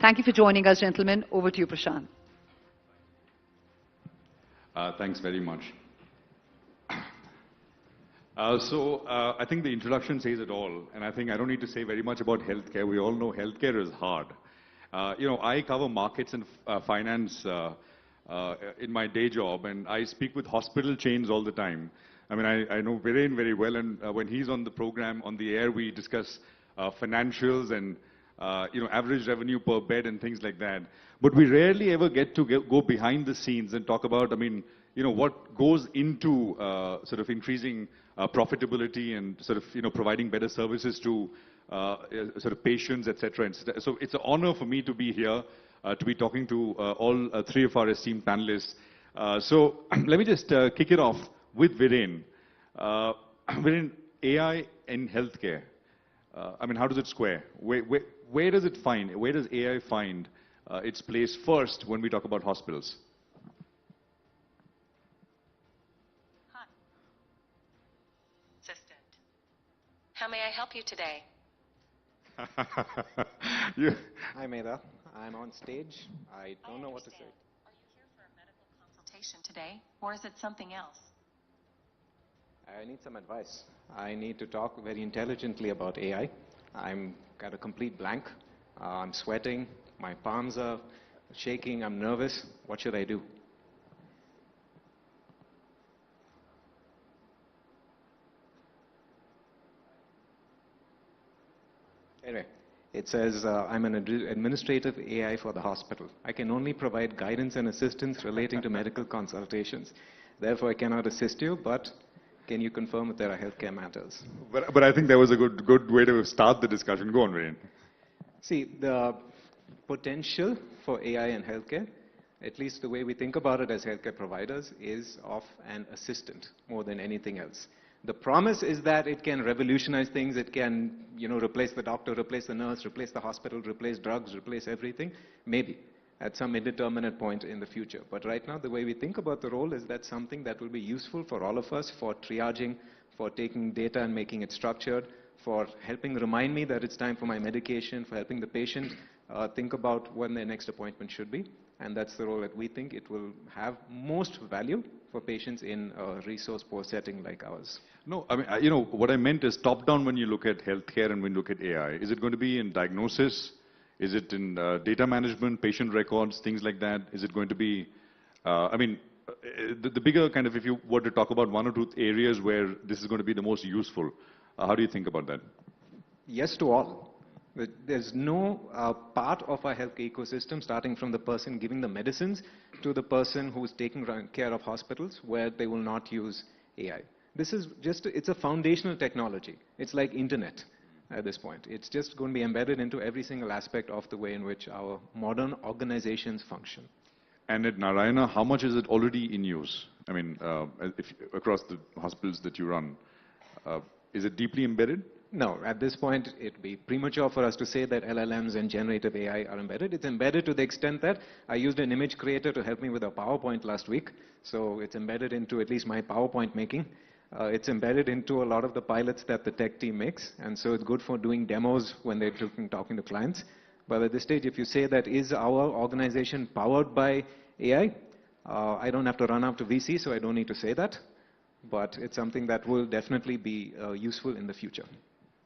Thank you for joining us, gentlemen. Over to you, Prashant. Thanks very much. I think the introduction says it all, and I think I don't need to say very much about healthcare. We all know healthcare is hard. I cover markets and finance in my day job, and I speak with hospital chains all the time. I mean, I know Viren very well, and when he's on the program, on the air, we discuss financials and average revenue per bed and things like that. But we rarely ever get to go behind the scenes and talk about, what goes into sort of increasing profitability and sort of, providing better services to sort of patients, etc. So it's an honor for me to be here, to be talking to all three of our esteemed panelists. So let me just kick it off with Viren. Viren, AI in healthcare. How does it square? Where does AI find its place first when we talk about hospitals? Hi. Assistant. How may I help you today? Hi, Medha. I'm on stage. I don't know what to say. Are you here for a medical consultation today, or is it something else? I need some advice. I need to talk very intelligently about AI. I'm got a complete blank. I'm sweating. My palms are shaking. I'm nervous. What should I do? Anyway, it says I'm an administrative AI for the hospital. I can only provide guidance and assistance relating to medical consultations. Therefore, I cannot assist you, but can you confirm if there are healthcare matters? But I think that was a good way to start the discussion. Go on, Viren. See, the potential for AI in healthcare, at least the way we think about it as healthcare providers, is of an assistant more than anything else. The promise is that it can revolutionize things. It can, replace the doctor, replace the nurse, replace the hospital, replace drugs, replace everything. Maybe at some indeterminate point in the future. But right now, the way we think about the role is that something that will be useful for all of us, for triaging, for taking data and making it structured, for helping remind me that it's time for my medication, for helping the patient think about when their next appointment should be. And that's the role that we think it will have most value for patients in a resource-poor setting like ours. No, what I meant is top-down when you look at healthcare and when you look at AI. Is it going to be in diagnosis? Is it in data management, patient records, things like that? Is it going to be, the bigger kind of, if you were to talk about one or two areas where this is going to be the most useful, how do you think about that? Yes to all. There's no part of our health ecosystem, starting from the person giving the medicines to the person who's taking care of hospitals, where they will not use AI. This is just, it's a foundational technology. It's like internet at this point. It's just going to be embedded into every single aspect of the way in which our modern organizations function. And at Narayana, how much is it already in use? Across the hospitals that you run, is it deeply embedded? No, at this point, it'd be premature for us to say that LLMs and generative AI are embedded. It's embedded to the extent that I used an image creator to help me with a PowerPoint last week. So it's embedded into at least my PowerPoint making. It's embedded into a lot of the pilots that the tech team makes. And so it's good for doing demos when they're talking to clients. But at this stage, if you say that is our organization powered by AI, I don't have to run out to VC, so I don't need to say that. But it's something that will definitely be useful in the future.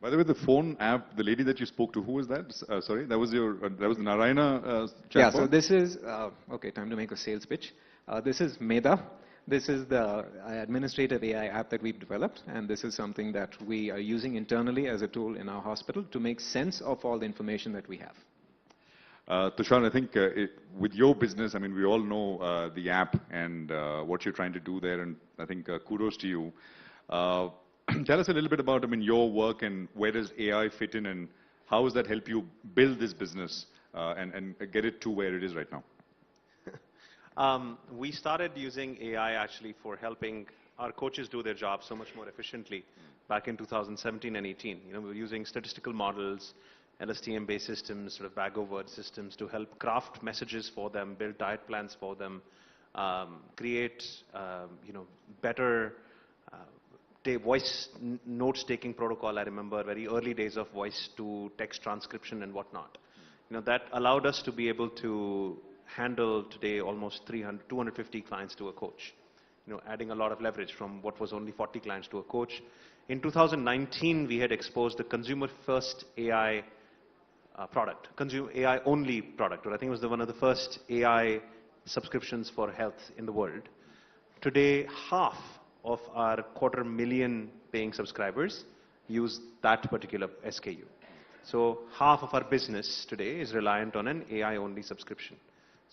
By the way, the phone app, the lady that you spoke to, who was that? Sorry, that was the Narayana chatbot? Yeah, so this is, okay, time to make a sales pitch. This is Medha. This is the administrative AI app that we've developed, and this is something that we are using internally as a tool in our hospital to make sense of all the information that we have. Tushar, I think with your business, we all know the app and what you're trying to do there, and I think kudos to you. Tell us a little bit about your work and where does AI fit in, and how does that help you build this business and get it to where it is right now? We started using AI actually for helping our coaches do their job so much more efficiently back in 2017 and 18. We were using statistical models, LSTM-based systems, sort of bag-of-word systems to help craft messages for them, build diet plans for them, create better voice notes-taking protocol. I remember very early days of voice to text transcription and whatnot. that allowed us to be able to handle today almost 250 clients to a coach. Adding a lot of leverage from what was only 40 clients to a coach. In 2019, we had exposed the consumer-first AI product, AI-only product, or I think it was one of the first AI subscriptions for health in the world. Today, half of our 250,000 paying subscribers use that particular SKU. So half of our business today is reliant on an AI-only subscription.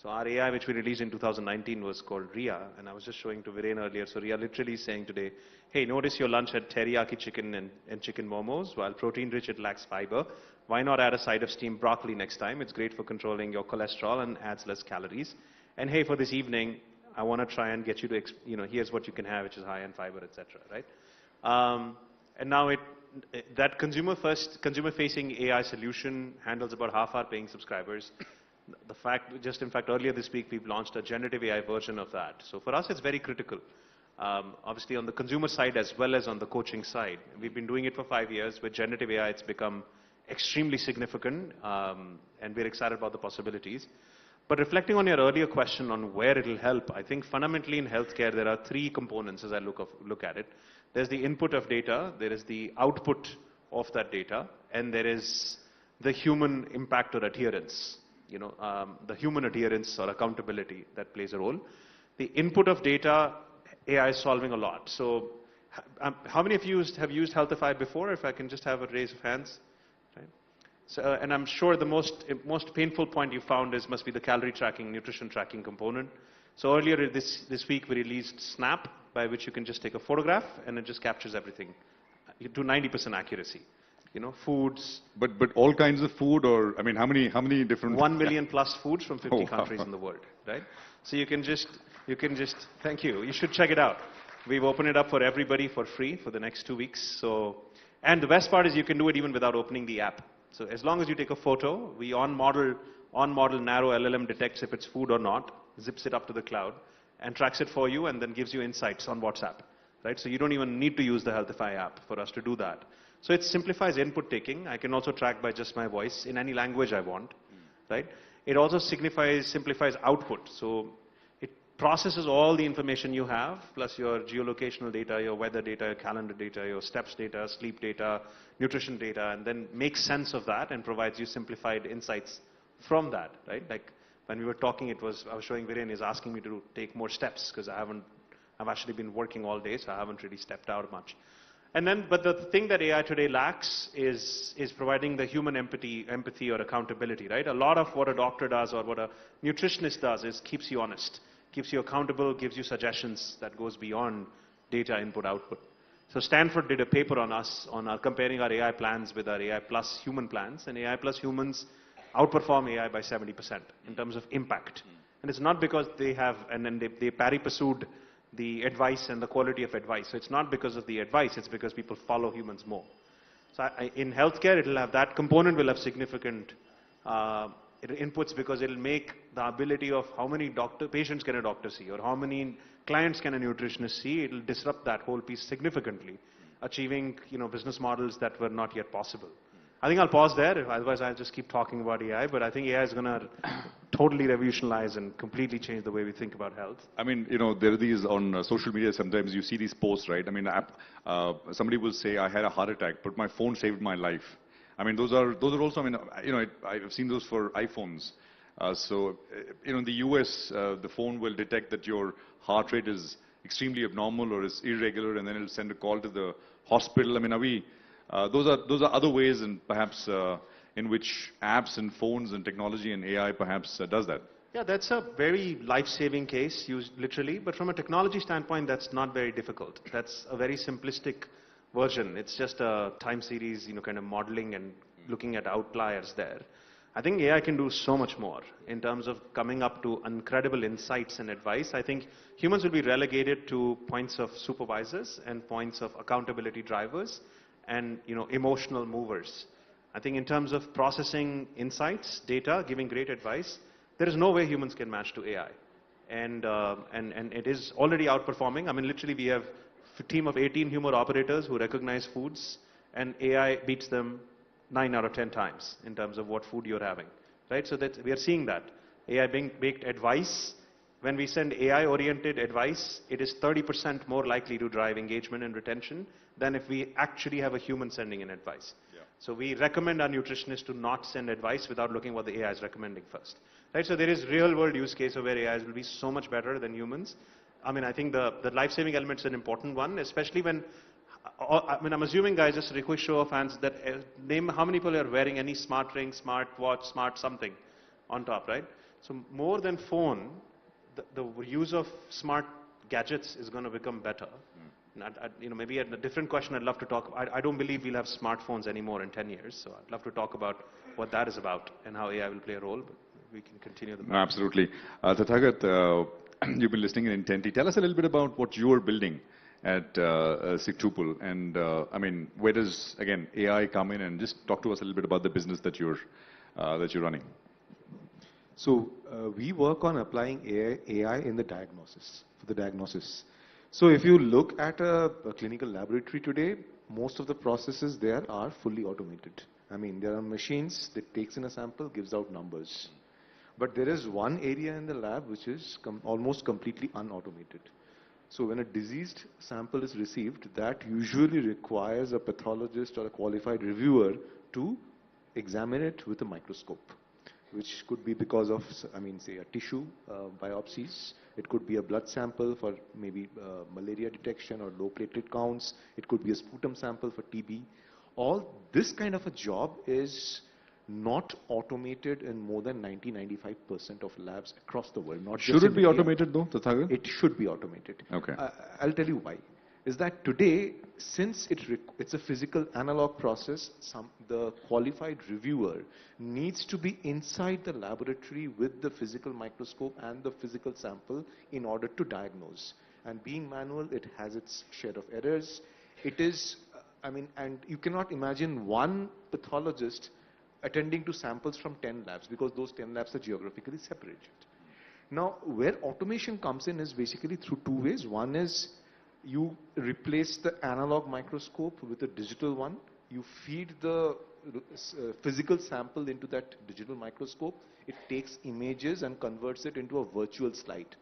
So our AI, which we released in 2019, was called RIA, and I was just showing to Viren earlier. So RIA literally is saying today, hey, notice your lunch had teriyaki chicken and chicken momos, while protein-rich, it lacks fiber. Why not add a side of steamed broccoli next time? It's great for controlling your cholesterol and adds less calories. And hey, for this evening, I want to try and get you to, here's what you can have, which is high in fiber, etc. Right? And now that consumer-facing AI solution handles about half our paying subscribers. In fact, earlier this week, we've launched a generative AI version of that. So for us, it's very critical. Obviously, on the consumer side as well as on the coaching side. We've been doing it for 5 years. With generative AI, it's become extremely significant, and we're excited about the possibilities. But reflecting on your earlier question on where it'll help, I think fundamentally in healthcare, there are 3 components as I look at it. There's the input of data, there is the output of that data, and there is the human impact or adherence. The human adherence or accountability that plays a role. The input of data, AI is solving a lot. So how many of you have used Healthify before? If I can just have a raise of hands. Right? So, and I'm sure the most painful point you found must be the calorie tracking, nutrition tracking component. So earlier this week we released Snap, by which you can just take a photograph and it just captures everything to 90% accuracy. Foods. But all kinds of food, or I mean, how many different? 1 million plus foods from 50 countries in the world, right? So you can just, thank you. You should check it out. We've opened it up for everybody for free for the next 2 weeks. So, and the best part is you can do it even without opening the app. So as long as you take a photo, we on-model narrow LLM detects if it's food or not, zips it up to the cloud, and tracks it for you, and then gives you insights on WhatsApp, right? So you don't even need to use the Healthify app for us to do that. So it simplifies input taking. I can also track by just my voice in any language I want, right? It also simplifies output. So it processes all the information you have, plus your geolocational data, your weather data, your calendar data, your steps data, sleep data, nutrition data, and then makes sense of that and provides you simplified insights from that, right? Like when we were talking, I was showing Viren is asking me to take more steps because I've actually been working all day, so I haven't really stepped out much. And then, but the thing that AI today lacks is providing the human empathy or accountability, right? A lot of what a doctor does or what a nutritionist does is keeps you honest, keeps you accountable, gives you suggestions that goes beyond data input output. So Stanford did a paper on us, comparing our AI plans with our AI plus human plans, and AI plus humans outperform AI by 70% in terms of impact. And it's not because they have, and then they pari-pursued the advice and the quality of advice. So it's not because of the advice, it's because people follow humans more. So in healthcare, it'll have that component will have significant inputs because it'll make the ability of how many patients can a doctor see or how many clients can a nutritionist see, it'll disrupt that whole piece significantly, achieving business models that were not yet possible. I think I'll pause there, otherwise I'll just keep talking about AI, but I think AI is going to totally revolutionize and completely change the way we think about health. I mean, there are these on social media, sometimes you see these posts, right? I mean, somebody will say, I had a heart attack, but my phone saved my life. I mean, those are also, I mean, I've seen those for iPhones. In the US, the phone will detect that your heart rate is extremely abnormal or is irregular, and then it'll send a call to the hospital. I mean, those are other ways, and perhaps in which apps and phones and technology and AI perhaps does that. Yeah, that's a very life-saving case, used literally. But from a technology standpoint, that's not very difficult. That's a very simplistic version. It's just a time series, kind of modeling and looking at outliers there. I think AI can do so much more in terms of coming up to incredible insights and advice. I think humans will be relegated to points of supervisors and points of accountability drivers and emotional movers. I think in terms of processing insights, data, giving great advice, there is no way humans can match to AI. And it is already outperforming. I mean, literally we have a team of 18 human operators who recognize foods, and AI beats them 9 out of 10 times in terms of what food you're having. right? So that we are seeing that. AI-based advice, when we send AI-oriented advice, it is 30% more likely to drive engagement and retention than if we actually have a human sending in advice. Yeah. So we recommend our nutritionists to not send advice without looking what the AI is recommending first. Right? So there is real-world use case of where AIs will be so much better than humans. I mean, I think the life-saving element is an important one, especially when, I mean, I'm assuming, guys, just a quick show of hands, that name how many people are wearing any smart ring, smart watch, smart something on top, right? So more than phone, the use of smart gadgets is going to become better. You know, maybe a different question I'd love to talk. I don't believe we'll have smartphones anymore in 10 years, so I'd love to talk about what that is about and how AI will play a role, but we can continue the... No, absolutely. Tathagat, you've been listening intently. Tell us a little bit about what you are building at Sigtuple, and I mean, where does, again, AI come in, and just talk to us a little bit about the business that you're running. So we work on applying AI in the diagnosis, for the diagnosis. So if you look at a clinical laboratory today, most of the processes there are fully automated. I mean, there are machines that takes in a sample, gives out numbers. But there is one area in the lab which is almost completely unautomated. So when a diseased sample is received, that usually requires a pathologist or a qualified reviewer to examine it with a microscope, which could be because of, I mean, say a tissue biopsies. It could be a blood sample for maybe malaria detection or low platelet counts. It could be a sputum sample for TB. All this kind of a job is not automated in more than 90-95% of labs across the world. Not Should it be automated though, Tathagat? It should be automated. Okay. I'll tell you why. Is that today, since it's a physical analog process, the qualified reviewer needs to be inside the laboratory with the physical microscope and the physical sample in order to diagnose. And being manual, it has its share of errors. It is, I mean, and you cannot imagine one pathologist attending to samples from 10 labs, because those 10 labs are geographically separated. Now, where automation comes in is basically through two ways. One is you replace the analog microscope with a digital one. You feed the physical sample into that digital microscope. It takes images and converts it into a virtual slide.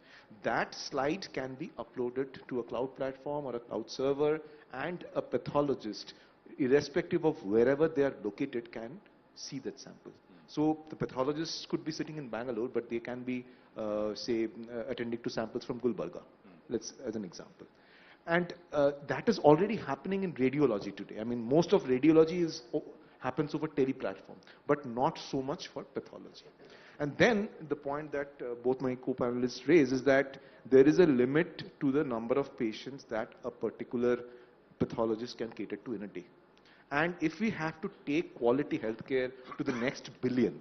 That slide can be uploaded to a cloud platform or a cloud server, and a pathologist, irrespective of wherever they are located, can see that sample. So the pathologists could be sitting in Bangalore, but they can be, say, attending to samples from Gulbarga, as an example. And that is already happening in radiology today. I mean, most of radiology happens over tele-platform, but not so much for pathology. And then the point that both my co-panelists raise is that there is a limit to the number of patients that a particular pathologist can cater to in a day. And if we have to take quality healthcare to the next billion,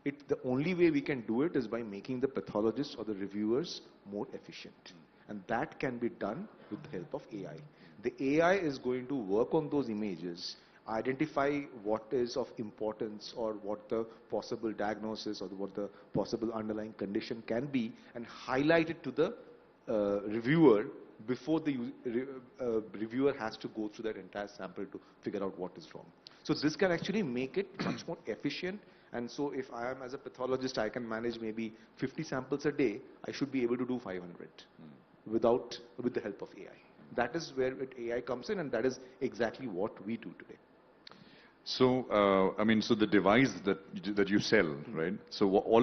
the only way we can do it is by making the pathologists or the reviewers more efficient. And that can be done with the help of AI. The AI is going to work on those images, identify what is of importance or what the possible diagnosis or what the possible underlying condition can be, and highlight it to the reviewer before the reviewer has to go through that entire sample to figure out what is wrong. So this can actually make it much more efficient. And so if I am, as a pathologist, I can manage maybe 50 samples a day, I should be able to do 500 with the help of AI. That is where AI comes in, and that is exactly what we do today. So, I mean, so the device that you sell, right? So all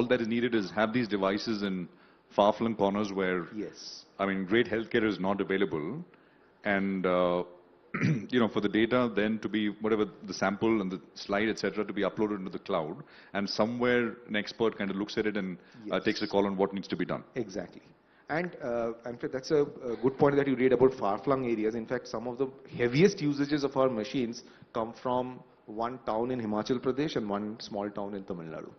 that is needed is have these devices in far-flung corners where, yes, I mean, great healthcare is not available, and you know, for the data then to be whatever the sample and the slide, etc., to be uploaded into the cloud, and somewhere an expert kind of looks at it and takes a call on what needs to be done. Exactly. And in fact, that's a good point that you read about far-flung areas. In fact, some of the heaviest usages of our machines come from one town in Himachal Pradesh and one small town in Tamil Nadu.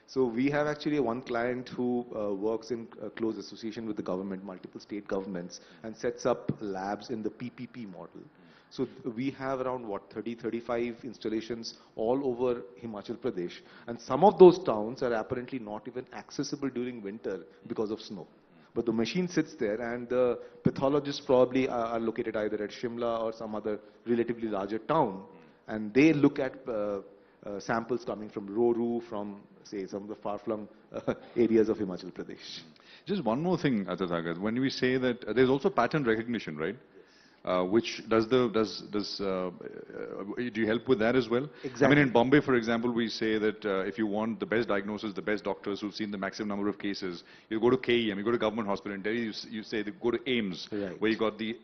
So we have actually one client who works in close association with the government, multiple state governments, and sets up labs in the PPP model. So we have around, 30-35 installations all over Himachal Pradesh. And some of those towns are apparently not even accessible during winter because of snow. But the machine sits there, and the pathologists probably are located either at Shimla or some other relatively larger town. And they look at samples coming from Roru, from, say, some of the far-flung areas of Himachal Pradesh. Just one more thing, Tathagato. When we say that there's also pattern recognition, right? Which do you help with that as well? Exactly. I mean, in Bombay, for example, we say that if you want the best diagnosis, the best doctors who've seen the maximum number of cases, you go to KEM, you go to government hospital. In Delhi, you say go to AIMS, right, where you got the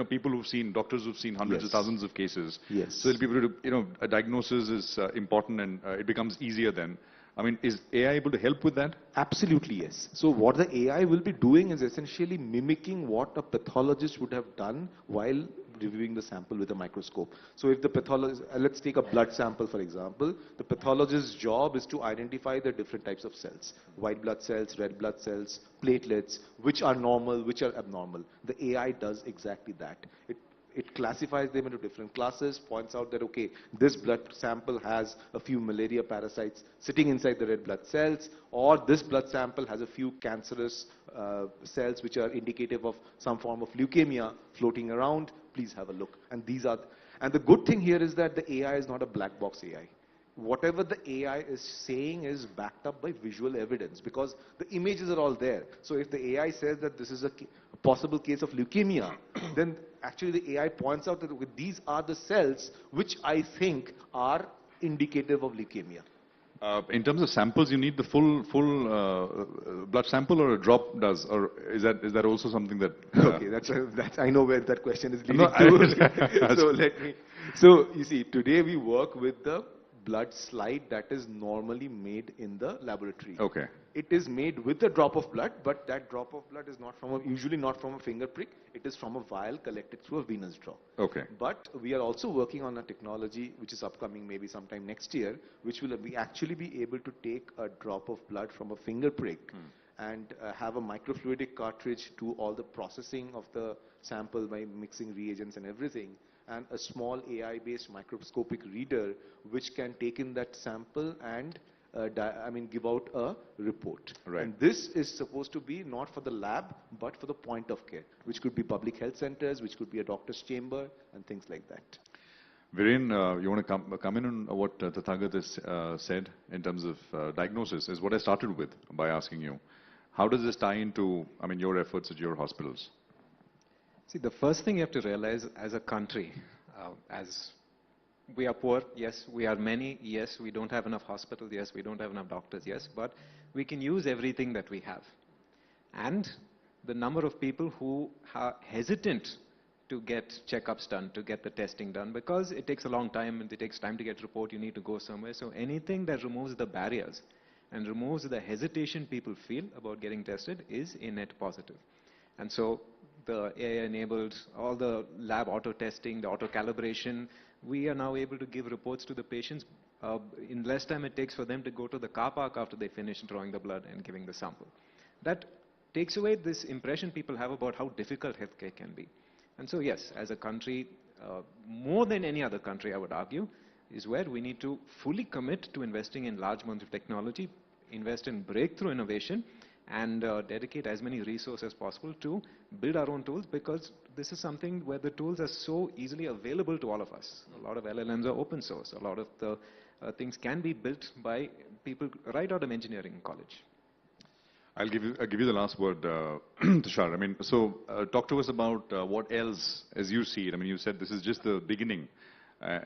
people who've seen, doctors who've seen hundreds of thousands of cases. Yes. So people, a diagnosis is important, and it becomes easier then. I mean, is AI able to help with that? Absolutely, yes. So what the AI will be doing is essentially mimicking what a pathologist would have done while reviewing the sample with a microscope. So if the pathologist, let's take a blood sample for example, the pathologist's job is to identify the different types of cells, white blood cells, red blood cells, platelets, which are normal, which are abnormal. The AI does exactly that. It classifies them into different classes, points out that, okay, this blood sample has a few malaria parasites sitting inside the red blood cells, or this blood sample has a few cancerous cells which are indicative of some form of leukemia floating around. Please have a look. And the good thing here is that the AI is not a black box AI. Whatever the AI is saying is backed up by visual evidence, because the images are all there. So if the AI says that this is a possible case of leukemia, then actually the AI points out that these are the cells which I think are indicative of leukemia. In terms of samples, you need the full blood sample, or a drop does, or is that also something that? Okay, that's I know where that question is leading to. So you see, today we work with the blood slide that is normally made in the laboratory. Okay. It is made with a drop of blood, but that drop of blood is usually not from a finger prick. It is from a vial collected through a venous draw. Okay. But we are also working on a technology which is upcoming maybe sometime next year, which will actually be able to take a drop of blood from a finger prick and have a microfluidic cartridge do all the processing of the sample by mixing reagents and everything, and a small AI-based microscopic reader which can take in that sample and give out a report. Right. And this is supposed to be not for the lab, but for the point of care, which could be public health centers, which could be a doctor's chamber, and things like that. Viren, you want to come in on what Tathagato said in terms of diagnosis, is what I started with by asking you. How does this tie into, your efforts at your hospitals? See, the first thing you have to realize as a country, as we are poor, yes, we are many, yes, we don't have enough hospitals, yes, we don't have enough doctors, yes, but we can use everything that we have. And the number of people who are hesitant to get checkups done, to get the testing done, because it takes a long time and it takes time to get report, you need to go somewhere. So anything that removes the barriers and removes the hesitation people feel about getting tested is a net positive. And so the AI-enabled, all the lab auto-testing, the auto-calibration, we are now able to give reports to the patients in less time it takes for them to go to the car park after they finish drawing the blood and giving the sample. That takes away this impression people have about how difficult healthcare can be. And so yes, as a country, more than any other country I would argue, is where we need to fully commit to investing in large amounts of technology, invest in breakthrough innovation, and dedicate as many resources as possible to build our own tools, because this is something where the tools are so easily available to all of us. A lot of LLMs are open source. A lot of the things can be built by people right out of engineering college. I'll give you the last word, Tushar. Talk to us about what else, as you see it. You said this is just the beginning. Go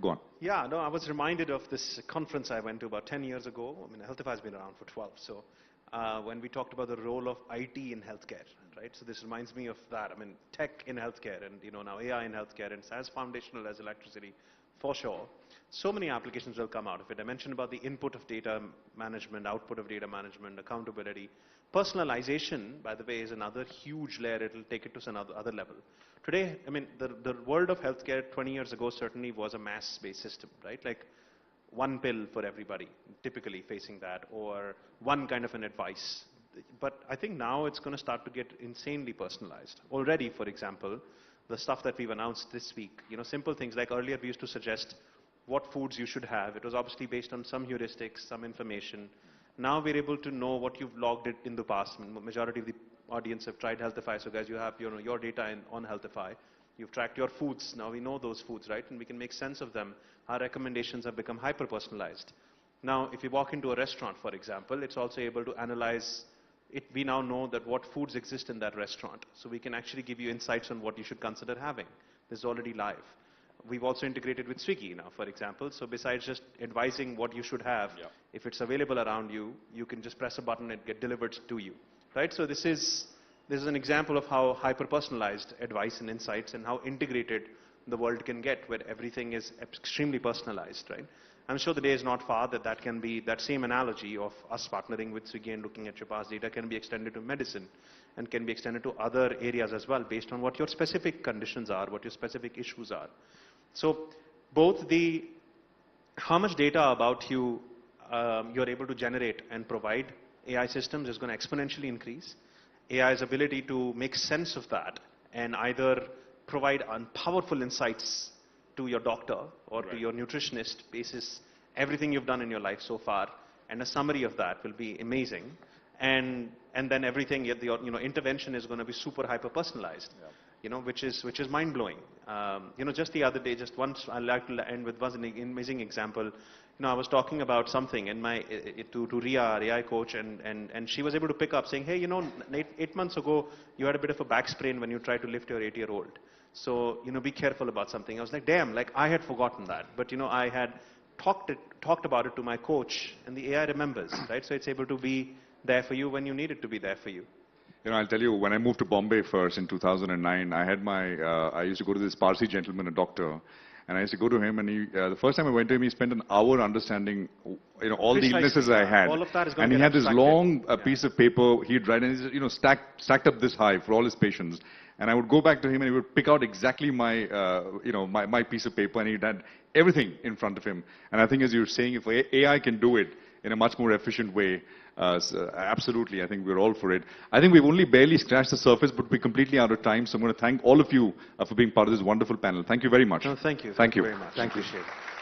on. Yeah, no, I was reminded of this conference I went to about 10 years ago. Healthify has been around for 12. So when we talked about the role of IT in healthcare, right? So this reminds me of that. Tech in healthcare, and now AI in healthcare, and it's as foundational as electricity, for sure. So many applications will come out of it. I mentioned about the input of data management, output of data management, accountability. Personalization, by the way, is another huge layer. It will take it to another level. Today, the world of healthcare 20 years ago certainly was a mass-based system, right? Like one pill for everybody, typically facing that, or one kind of an advice. But I think now it's going to start to get insanely personalized. Already, for example, the stuff that we've announced this week, simple things like earlier we used to suggest what foods you should have. It was obviously based on some heuristics, some information. Now we're able to know what you've logged in the past. Majority of the audience have tried Healthify, so guys, you have your data on Healthify. You've tracked your foods. Now we know those foods, right? And we can make sense of them. Our recommendations have become hyper-personalized. Now, if you walk into a restaurant, for example, it's also able to analyze it. We now know that what foods exist in that restaurant. So we can actually give you insights on what you should consider having. This is already live. We've also integrated with Swiggy now, for example. So besides just advising what you should have, if it's available around you, you can just press a button and get delivered to you, right? So this is an example of how hyper-personalized advice and insights and how integrated the world can get, where everything is extremely personalized, right? I'm sure the day is not far that can be, that same analogy of us partnering with Swiggy and looking at your past data can be extended to medicine and can be extended to other areas as well based on what your specific conditions are, what your specific issues are. So both how much data about you you're able to generate and provide AI systems is going to exponentially increase. AI's ability to make sense of that and either provide powerful insights to your doctor or to your nutritionist basis everything you've done in your life so far, and a summary of that will be amazing. And then everything, intervention is going to be super hyper personalized, which is mind-blowing. Just the other day, just once, I'd like to end with an amazing example. I was talking about something in to Ria, our AI coach, and she was able to pick up saying, hey, 8 months ago, you had a bit of a back sprain when you tried to lift your 8-year-old. So, be careful about something. I was like, damn, I had forgotten that. But, I had talked about it to my coach, and the AI remembers, right? So it's able to be there for you when you need it to be there for you. I'll tell you, when I moved to Bombay first in 2009, I had I used to go to this Parsi gentleman, a doctor, and I used to go to him, and the first time I went to him, he spent an hour understanding, all the illnesses I had. All of that is going and to he get had this abstracted. long piece of paper he'd write, and he's, stacked up this high for all his patients. And I would go back to him, and he would pick out exactly my, my piece of paper, and he'd had everything in front of him. And I think, as you're saying, if AI can do it in a much more efficient way, so absolutely, I think we're all for it. I think we've only barely scratched the surface, but we're completely out of time. So I'm going to thank all of you for being part of this wonderful panel. Thank you very much. No, thank you. Thank you very much. Thank you. Appreciate it.